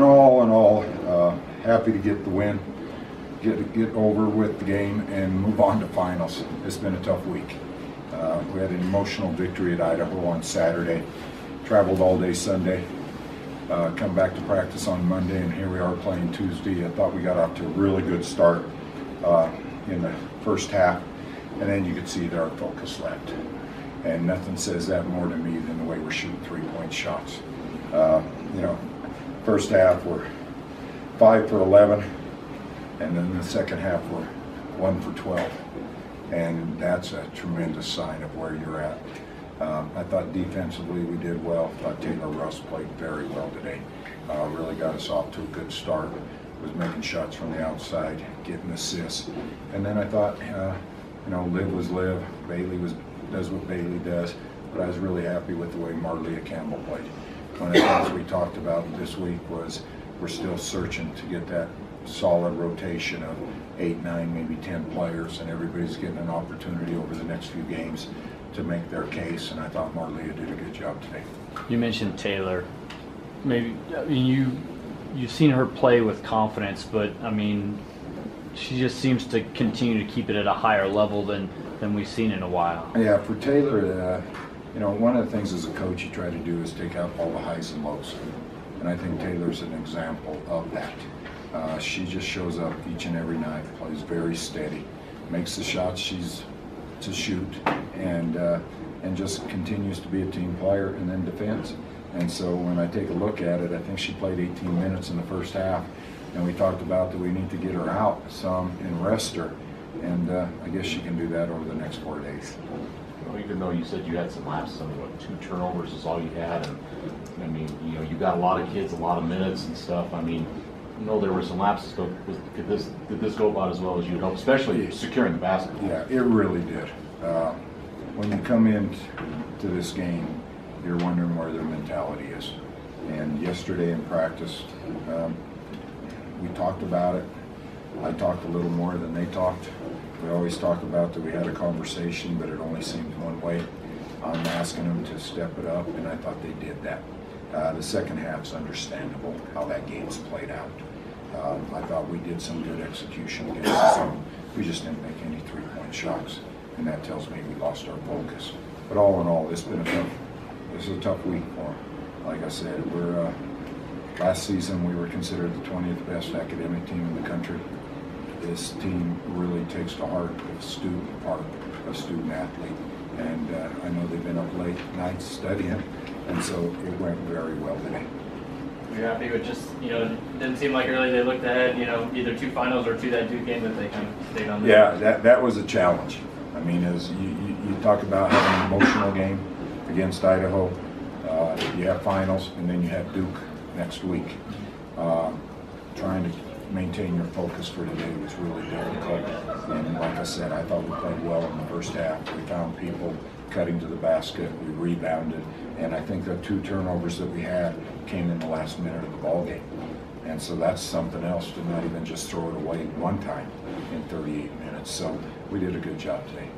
all in all, happy to get the win, get over with the game, and move on to finals. It's been a tough week. We had an emotional victory at Idaho on Saturday, traveled all day Sunday, come back to practice on Monday, and here we are playing Tuesday. I thought we got off to a really good start in the first half, and then you could see that our focus left. And nothing says that more to me than the way we're shooting three-point shots. First half we're 5 for 11, and then the second half we're 1 for 12. And that's a tremendous sign of where you're at. I thought defensively we did well. I thought Taylor Russ played very well today. Really got us off to a good start. Was making shots from the outside, getting assists. And then I thought, Liv was Liv, Bailey does what Bailey does, but I was really happy with the way Marlia Campbell played. One of the things we talked about this week was we're still searching to get that solid rotation of 8, 9, maybe 10 players, and everybody's getting an opportunity over the next few games to make their case, and I thought Marlia did a good job today. You mentioned Taylor. You've seen her play with confidence, but she just seems to continue to keep it at a higher level than we've seen in a while. Yeah, for Taylor, one of the things as a coach you try to do is take out all the highs and lows, and I think Taylor's an example of that. She just shows up each and every night, plays very steady, makes the shots she's to shoot, and just continues to be a team player and then defends. And so when I take a look at it, I think she played 18 minutes in the first half, and we talked about that we need to get her out some and rest her, and I guess she can do that over the next 4 days. Well, even though you said you had some lapses, 2 turnovers is all you had, and you got a lot of kids, a lot of minutes and stuff. There were some lapses. Did this go about as well as you'd hope, especially securing the basketball? Yeah, it really did. When you come into this game, you're wondering where their mentality is. And yesterday in practice, we talked about it. I talked a little more than they talked. We always talk about that we had a conversation, but it only seemed one way. I'm asking them to step it up, and I thought they did that. The second half's understandable how that game's played out. I thought we did some good execution against the zone. We just didn't make any three-point shots, and that tells me we lost our focus. But all in all, this is a tough week for them. Like I said, last season we were considered the 20th best academic team in the country. This team really takes to heart the student part, a student athlete, and I know they've been up late nights studying, and so it went very well today. You're happy with just, it didn't seem like really they looked ahead, either 2 finals or 2 that Duke game, that they kind of stayed on. Yeah, that was a challenge. As you talk about having an emotional game against Idaho, you have finals, and then you have Duke next week. Trying to maintain your focus for today was really difficult. And like I said, I thought we played well in the first half. We found people cutting to the basket, we rebounded, and I think the 2 turnovers that we had came in the last minute of the ball game. And so that's something else, to not even just throw it away one time in 38 minutes. So we did a good job today.